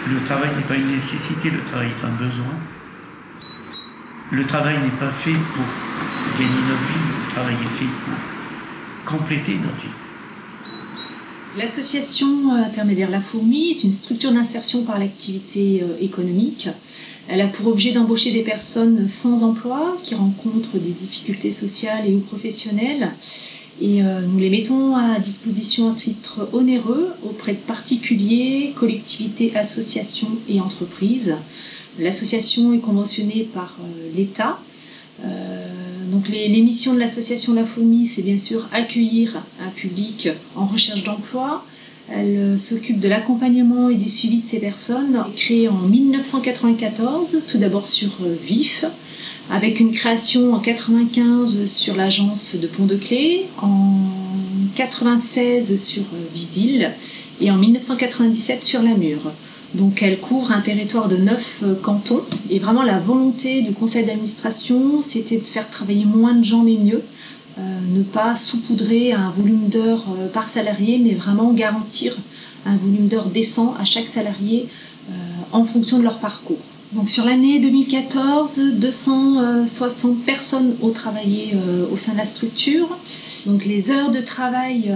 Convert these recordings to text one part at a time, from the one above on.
Le travail n'est pas une nécessité, le travail est un besoin. Le travail n'est pas fait pour gagner notre vie, le travail est fait pour compléter notre vie. L'association intermédiaire La Fourmi est une structure d'insertion par l'activité économique. Elle a pour objet d'embaucher des personnes sans emploi qui rencontrent des difficultés sociales et ou professionnelles. Et nous les mettons à disposition à titre onéreux auprès de particuliers, collectivités, associations et entreprises. L'association est conventionnée par l'État. Donc les missions de l'association La Fourmi, c'est bien sûr accueillir un public en recherche d'emploi. Elle s'occupe de l'accompagnement et du suivi de ces personnes. Créée en 1994, tout d'abord sur Vif, avec une création en 1995 sur l'agence de Pont-de-Clé, en 1996 sur Visil et en 1997 sur Namur. Donc elle couvre un territoire de 9 cantons et vraiment la volonté du conseil d'administration, c'était de faire travailler moins de gens mais mieux, ne pas saupoudrer un volume d'heures par salarié mais vraiment garantir un volume d'heures décent à chaque salarié en fonction de leur parcours. Donc sur l'année 2014, 260 personnes ont travaillé au sein de la structure. Donc les heures de travail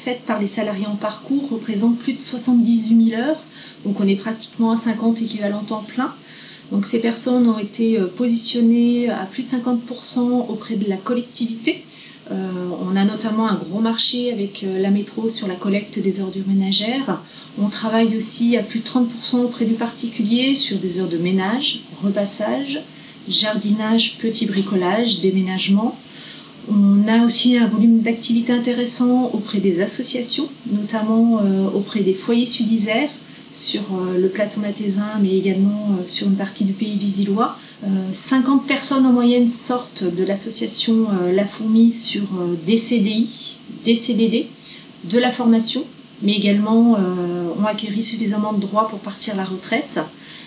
faites par les salariés en parcours représentent plus de 78 000 heures. Donc on est pratiquement à 50 équivalents temps plein. Donc ces personnes ont été positionnées à plus de 50% auprès de la collectivité. On a notamment un gros marché avec la métro sur la collecte des ordures ménagères. On travaille aussi à plus de 30% auprès du particulier sur des heures de ménage, repassage, jardinage, petit bricolage, déménagement. On a aussi un volume d'activités intéressant auprès des associations, notamment auprès des foyers sud-isère, sur le plateau mathésin, mais également sur une partie du pays visillois. 50 personnes en moyenne sortent de l'association La Fourmi sur des CDI, des CDD, de la formation, mais également ont acquis suffisamment de droits pour partir à la retraite.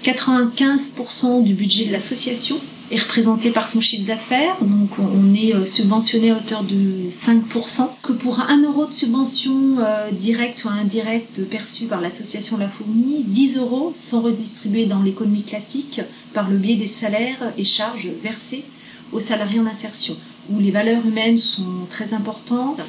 95% du budget de l'association est représenté par son chiffre d'affaires, donc on est subventionné à hauteur de 5%. Que pour 1 euro de subvention directe ou indirecte perçue par l'association La Fourmi, 10 euros sont redistribués dans l'économie classique par le biais des salaires et charges versées aux salariés en insertion, où les valeurs humaines sont très importantes.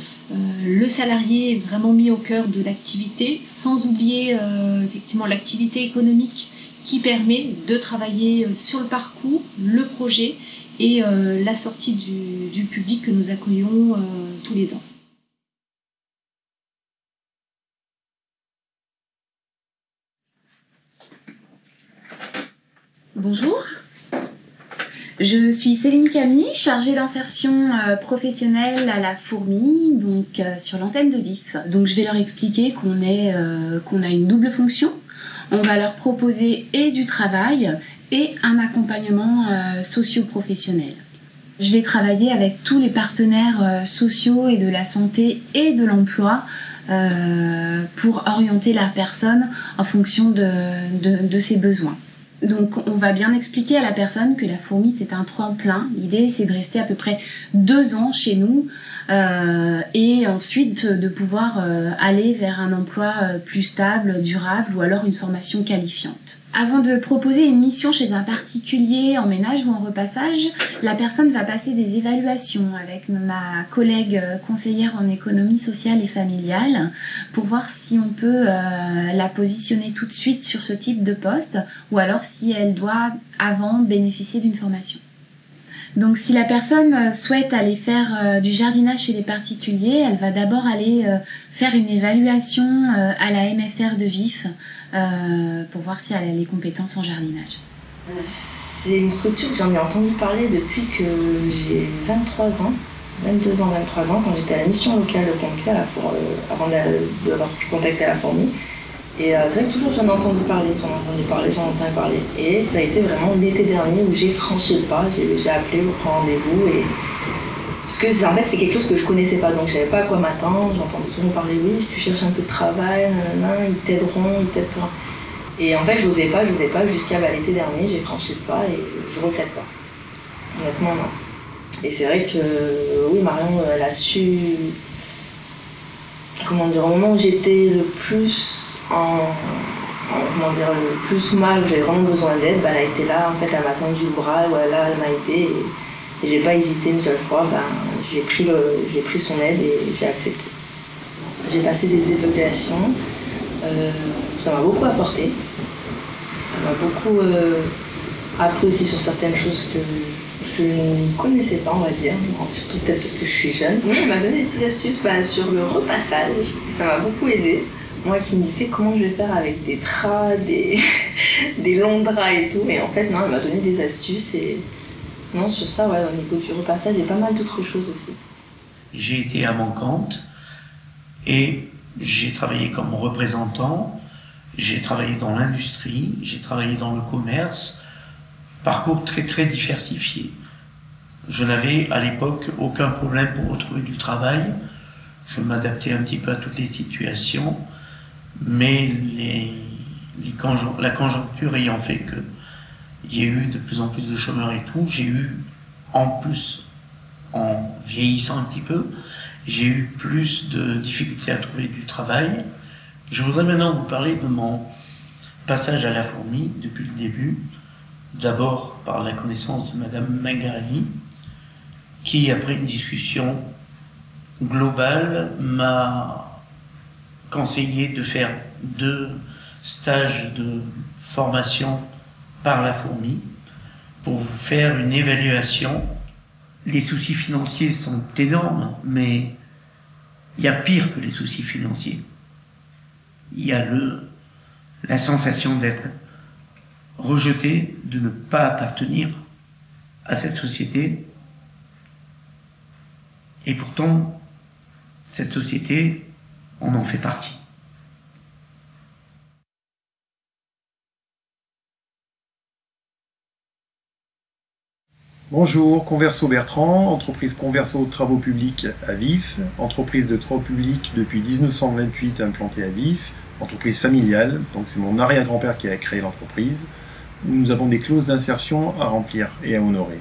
Le salarié est vraiment mis au cœur de l'activité, sans oublier effectivement l'activité économique qui permet de travailler sur le parcours, le projet et la sortie du public que nous accueillons tous les ans. Bonjour, je suis Céline Camille, chargée d'insertion professionnelle à La Fourmi, donc sur l'antenne de Vif. Donc je vais leur expliquer qu'on a une double fonction. On va leur proposer et du travail et un accompagnement socio-professionnel. Je vais travailler avec tous les partenaires sociaux et de la santé et de l'emploi pour orienter la personne en fonction de ses besoins. Donc on va bien expliquer à la personne que La Fourmi c'est un tremplin. L'idée c'est de rester à peu près 2 ans chez nous et ensuite de pouvoir aller vers un emploi plus stable, durable ou alors une formation qualifiante. Avant de proposer une mission chez un particulier en ménage ou en repassage, la personne va passer des évaluations avec ma collègue conseillère en économie sociale et familiale pour voir si on peut la positionner tout de suite sur ce type de poste ou alors si elle doit avant bénéficier d'une formation. Donc si la personne souhaite aller faire du jardinage chez les particuliers, elle va d'abord aller faire une évaluation à la MFR de Vif pour voir si elle a les compétences en jardinage. C'est une structure que j'en ai entendu parler depuis que j'ai 23 ans, 22 ans, 23 ans, quand j'étais à la mission locale de Pont-de-Clé avant d'avoir pu contacter La Fourmi. Et c'est vrai que toujours j'en ai entendu parler. Et ça a été vraiment l'été dernier où j'ai franchi le pas, j'ai appelé pour prendre rendez-vous. Parce que en fait c'est quelque chose que je connaissais pas, donc je savais pas à quoi m'attendre. J'entendais souvent parler, oui, si tu cherches un peu de travail, ils t'aideront, ils t'aideront. Et en fait je n'osais pas, jusqu'à l'été dernier, j'ai franchi le pas et je regrette pas. Honnêtement, non. Et c'est vrai que, oui, Marion, elle a su... Comment dire, au moment où j'étais le plus comment dire, le plus mal, où j'avais vraiment besoin d'aide, elle a été là, en fait, elle m'a tendu le bras, voilà, elle m'a aidé, et j'ai pas hésité une seule fois, j'ai pris son aide et j'ai accepté. J'ai passé des évaluations, ça m'a beaucoup apporté, ça m'a beaucoup appris aussi sur certaines choses que je ne connaissais pas, on va dire, surtout peut-être parce que je suis jeune. Oui, elle m'a donné des petites astuces sur le repassage, ça m'a beaucoup aidé. Moi qui me disais comment je vais faire avec des draps, des longs draps et tout, et en fait non, elle m'a donné des astuces et non, sur ça, ouais, au niveau du repassage, il y a pas mal d'autres choses aussi. J'ai été à mon compte et j'ai travaillé comme représentant, j'ai travaillé dans l'industrie, j'ai travaillé dans le commerce, parcours très très diversifié. Je n'avais à l'époque aucun problème pour retrouver du travail, je m'adaptais un petit peu à toutes les situations, mais la conjoncture ayant fait que il y a eu de plus en plus de chômeurs et tout, j'ai eu, en plus, en vieillissant un petit peu, j'ai eu plus de difficultés à trouver du travail. Je voudrais maintenant vous parler de mon passage à la fourmi depuis le début. D'abord par la connaissance de Madame Mangarani, qui, après une discussion globale, m'a conseillé de faire 2 stages de formation par la fourmi pour vous faire une évaluation. Les soucis financiers sont énormes, mais il y a pire que les soucis financiers. Il y a la sensation d'être rejeté, de ne pas appartenir à cette société. Et pourtant, cette société, on en fait partie. Bonjour, Converso Bertrand, entreprise Converso Travaux Publics à Vif, entreprise de travaux publics depuis 1928 implantée à Vif, entreprise familiale, donc c'est mon arrière-grand-père qui a créé l'entreprise. Nous avons des clauses d'insertion à remplir et à honorer.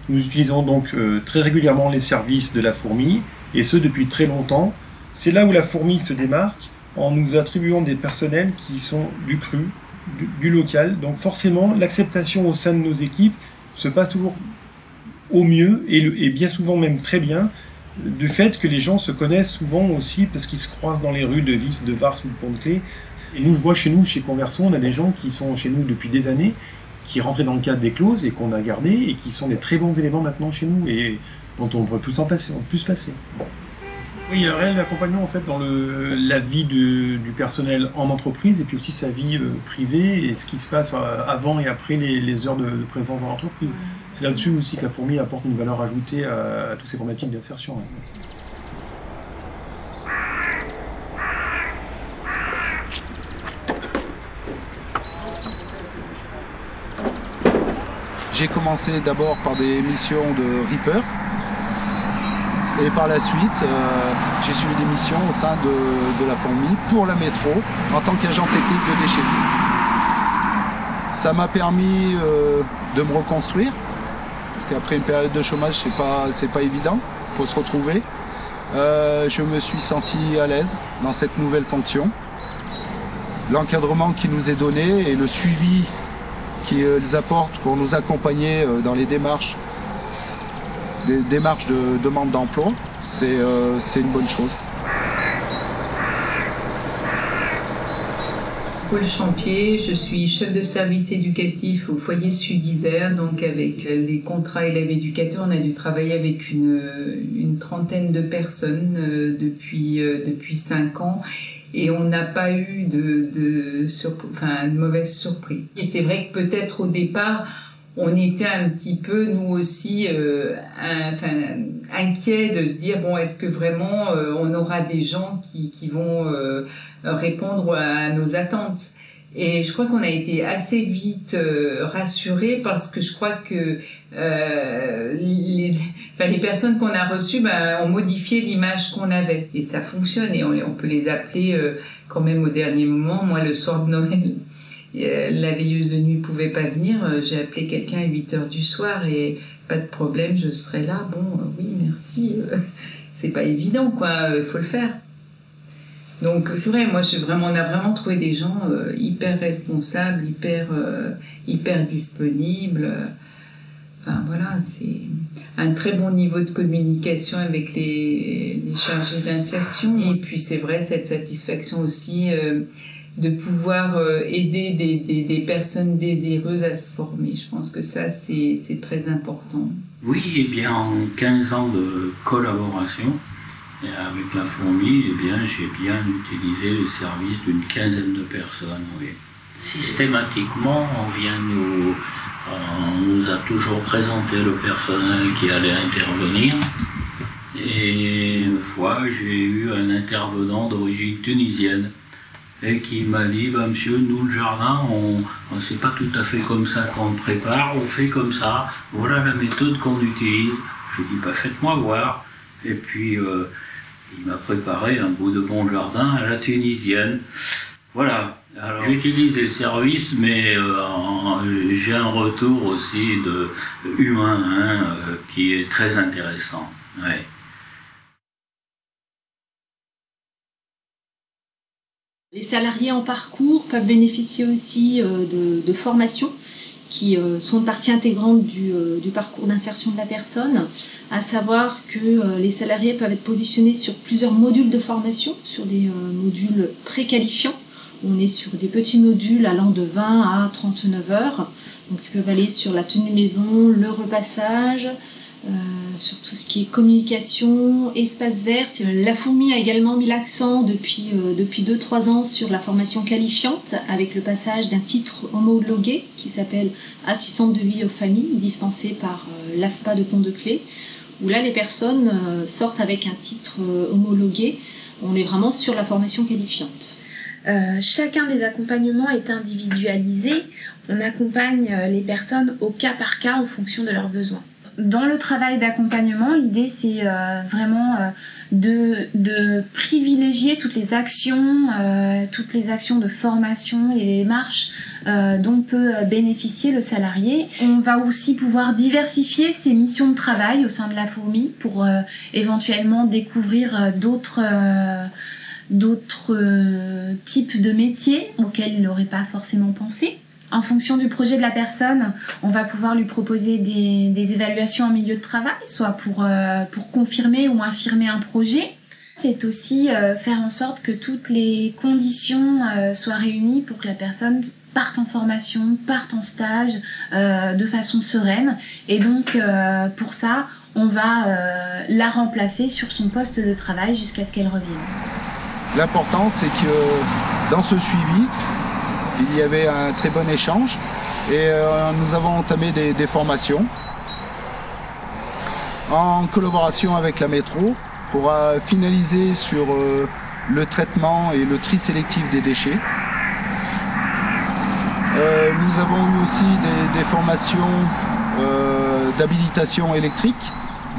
Nous utilisons donc très régulièrement les services de la fourmi, et ce depuis très longtemps. C'est là où la fourmi se démarque, en nous attribuant des personnels qui sont du cru, du local. Donc forcément, l'acceptation au sein de nos équipes se passe toujours au mieux, et bien souvent même très bien, du fait que les gens se connaissent souvent aussi parce qu'ils se croisent dans les rues de Vif, de Vars ou de Pont-de-Clé. Et nous, chez Converso, on a des gens qui sont chez nous depuis des années, qui rentraient dans le cadre des clauses et qu'on a gardé et qui sont des très bons éléments maintenant chez nous et dont on ne peut plus se passer. Oui, il y a un réel accompagnement en fait dans la vie du personnel en entreprise et puis aussi sa vie privée et ce qui se passe avant et après les heures de présence dans l'entreprise. C'est là-dessus aussi que la fourmi apporte une valeur ajoutée à toutes ces problématiques d'insertion. J'ai commencé d'abord par des missions de Reaper et par la suite j'ai suivi des missions au sein de la fourmi pour la métro en tant qu'agent technique de déchetterie. Ça m'a permis de me reconstruire parce qu'après une période de chômage c'est pas évident, il faut se retrouver. Je me suis senti à l'aise dans cette nouvelle fonction. L'encadrement qui nous est donné et le suivi qu'ils apportent pour nous accompagner dans les démarches de demande d'emploi, c'est une bonne chose. Paul Champier, je suis chef de service éducatif au foyer Sud-Isère, donc avec les contrats élèves-éducateurs, on a dû travailler avec une trentaine de personnes depuis 5 ans. Et on n'a pas eu de mauvaise surprise. Et c'est vrai que peut-être au départ, on était un petit peu, nous aussi, inquiets de se dire, bon, est-ce que vraiment on aura des gens qui vont répondre à nos attentes ? Et je crois qu'on a été assez vite rassurés parce que je crois que les personnes qu'on a reçues ont modifié l'image qu'on avait. Et ça fonctionne et on peut les appeler quand même au dernier moment. Moi, le soir de Noël, la veilleuse de nuit pouvait pas venir. J'ai appelé quelqu'un à 8h du soir et pas de problème, je serai là. Bon, oui, merci. C'est pas évident, quoi. Faut le faire. Donc c'est vrai, moi on a vraiment trouvé des gens hyper responsables, hyper disponibles. Enfin voilà, c'est un très bon niveau de communication avec les chargés d'insertion. Et puis c'est vrai, cette satisfaction aussi de pouvoir aider des personnes désireuses à se former. Je pense que ça, c'est très important. Oui, eh bien, en 15 ans de collaboration avec la fourmi, eh bien, j'ai bien utilisé les services d'une quinzaine de personnes. Oui. Systématiquement, on nous a toujours présenté le personnel qui allait intervenir. Et une fois, j'ai eu un intervenant d'origine tunisienne et qui m'a dit, bah, monsieur, nous le jardin, c'est pas tout à fait comme ça qu'on le prépare, on fait comme ça, voilà la méthode qu'on utilise. Je lui ai dit, bah, faites-moi voir. Et puis il m'a préparé un bout de bon jardin à la tunisienne. Voilà, alors j'utilise les services, mais j'ai un retour aussi humain qui est très intéressant. Ouais. Les salariés en parcours peuvent bénéficier aussi de formations qui sont partie intégrante du parcours d'insertion de la personne, à savoir que les salariés peuvent être positionnés sur plusieurs modules de formation, sur des modules préqualifiants. On est sur des petits modules allant de 20 à 39 heures. Donc ils peuvent aller sur la tenue maison, le repassage, sur tout ce qui est communication, espace vert. La fourmi a également mis l'accent depuis 2-3 ans sur la formation qualifiante avec le passage d'un titre homologué qui s'appelle assistante de vie aux familles, dispensé par l'AFPA de Pont-de-Claix, où là les personnes sortent avec un titre homologué. On est vraiment sur la formation qualifiante. Chacun des accompagnements est individualisé. On accompagne les personnes au cas par cas en fonction de leurs besoins. Dans le travail d'accompagnement, l'idée c'est vraiment de privilégier toutes les actions de formation et les démarches dont peut bénéficier le salarié. On va aussi pouvoir diversifier ses missions de travail au sein de la fourmi pour éventuellement découvrir d'autres types de métiers auxquels il n'aurait pas forcément pensé. En fonction du projet de la personne, on va pouvoir lui proposer des évaluations en milieu de travail, soit pour confirmer ou infirmer un projet. C'est aussi faire en sorte que toutes les conditions soient réunies pour que la personne parte en formation, parte en stage de façon sereine. Et donc, pour ça, on va la remplacer sur son poste de travail jusqu'à ce qu'elle revienne. L'important, c'est que dans ce suivi, il y avait un très bon échange et nous avons entamé des formations en collaboration avec la métro pour finaliser sur le traitement et le tri sélectif des déchets. Nous avons eu aussi des formations d'habilitation électrique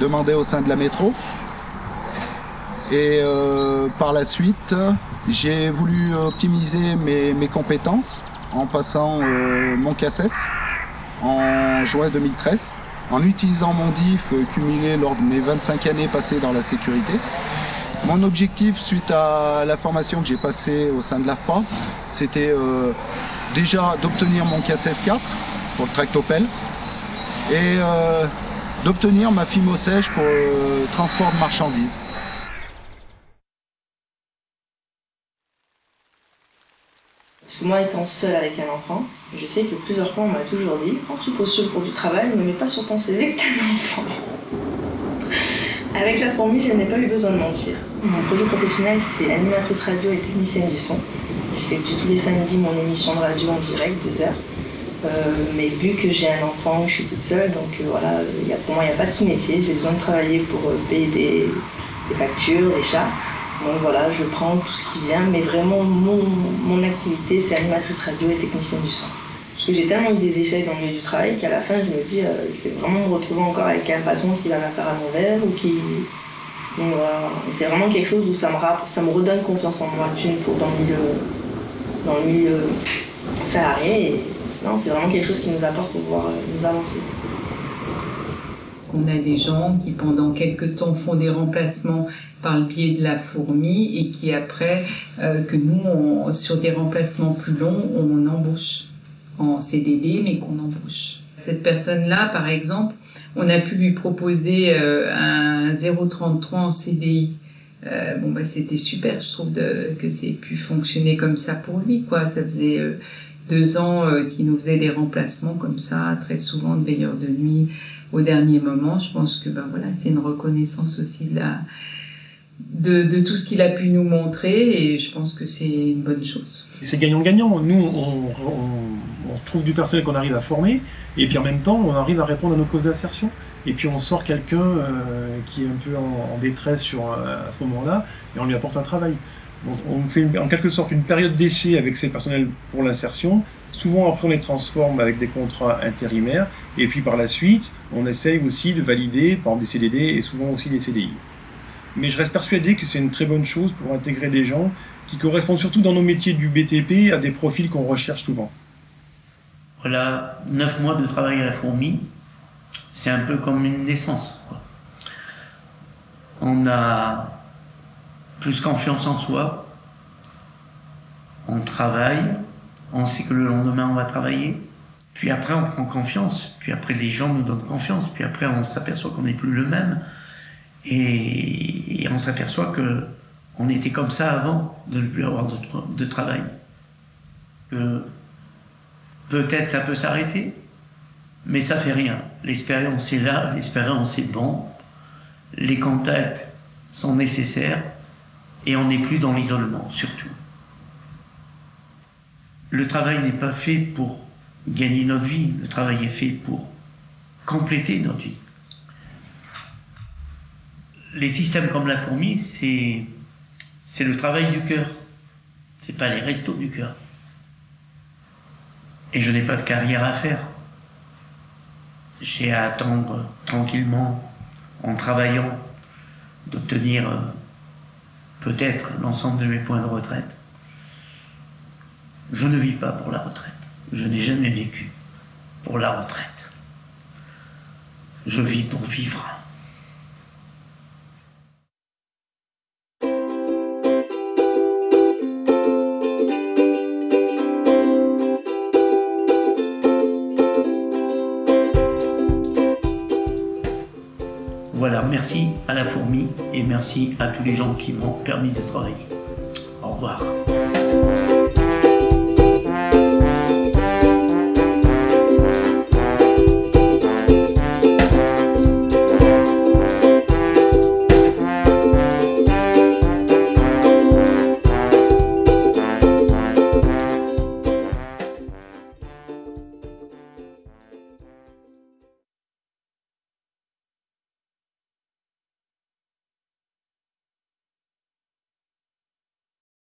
demandées au sein de la métro. Et par la suite, j'ai voulu optimiser mes compétences en passant mon CACES en juin 2013, en utilisant mon DIF cumulé lors de mes 25 années passées dans la sécurité. Mon objectif suite à la formation que j'ai passée au sein de l'AFPA, c'était déjà d'obtenir mon CACES 4 pour le tractopelle et d'obtenir ma FIMO sèche pour le transport de marchandises. Parce que moi, étant seule avec un enfant, je sais que plusieurs fois, on m'a toujours dit « Quand tu postules pour du travail, ne mets pas sur ton CV que t'as un enfant. » Avec la fourmi, je n'ai pas eu besoin de mentir. Mon projet professionnel, c'est animatrice radio et technicienne du son. J'effectue tous les samedis mon émission de radio en direct, 2 heures. Mais vu que j'ai un enfant, je suis toute seule, donc voilà, pour moi, il n'y a pas de sous-métier. J'ai besoin de travailler pour payer des factures, des chats. Donc voilà, je prends tout ce qui vient, mais vraiment mon activité, c'est animatrice radio et technicienne du son. Parce que j'ai tellement eu des échecs dans le milieu du travail qu'à la fin, je me dis, je vais vraiment me retrouver encore avec un patron qui va me faire à l'envers ou qui... Donc voilà, c'est vraiment quelque chose où ça me redonne confiance en moi, dans le milieu salarié. Et non, c'est vraiment quelque chose qui nous apporte pour pouvoir nous avancer. On a des gens qui pendant quelques temps font des remplacements par le biais de la fourmi et qui après, que nous, sur des remplacements plus longs, on embauche en CDD, mais qu'on embauche. Cette personne-là, par exemple, on a pu lui proposer un 0,33 en CDI. C'était super, je trouve, que c'est pu fonctionner comme ça pour lui, quoi. Ça faisait 2 ans qu'il nous faisait des remplacements comme ça, très souvent de veilleurs de nuit au dernier moment. Je pense que c'est une reconnaissance aussi de tout ce qu'il a pu nous montrer, et je pense que c'est une bonne chose. C'est gagnant-gagnant. Nous, on trouve du personnel qu'on arrive à former, et puis en même temps, on arrive à répondre à nos causes d'insertion. Et puis on sort quelqu'un qui est un peu en détresse à ce moment-là, et on lui apporte un travail. Donc on fait en quelque sorte une période d'essai avec ces personnels pour l'insertion. Souvent après on les transforme avec des contrats intérimaires, et puis par la suite on essaye aussi de valider par exemple des CDD et souvent aussi des CDI. Mais je reste persuadé que c'est une très bonne chose pour intégrer des gens qui correspondent surtout dans nos métiers du BTP à des profils qu'on recherche souvent. Voilà, 9 mois de travail à la fourmi, c'est un peu comme une naissance, quoi. On a plus confiance en soi, on travaille, on sait que le lendemain on va travailler, puis après on prend confiance, puis après les gens nous donnent confiance, puis après on s'aperçoit qu'on n'est plus le même, et on s'aperçoit que on était comme ça avant de ne plus avoir de travail. Peut-être ça peut s'arrêter, mais ça fait rien. L'expérience est là, l'expérience est bon, les contacts sont nécessaires, et on n'est plus dans l'isolement, surtout. Le travail n'est pas fait pour gagner notre vie, le travail est fait pour compléter notre vie. Les systèmes comme la fourmi, c'est le travail du cœur, c'est pas les restos du cœur. Et je n'ai pas de carrière à faire. J'ai à attendre tranquillement, en travaillant, d'obtenir peut-être l'ensemble de mes points de retraite. Je ne vis pas pour la retraite. Je n'ai jamais vécu pour la retraite. Je vis pour vivre. Voilà, merci à la fourmi et merci à tous les gens qui m'ont permis de travailler. Au revoir.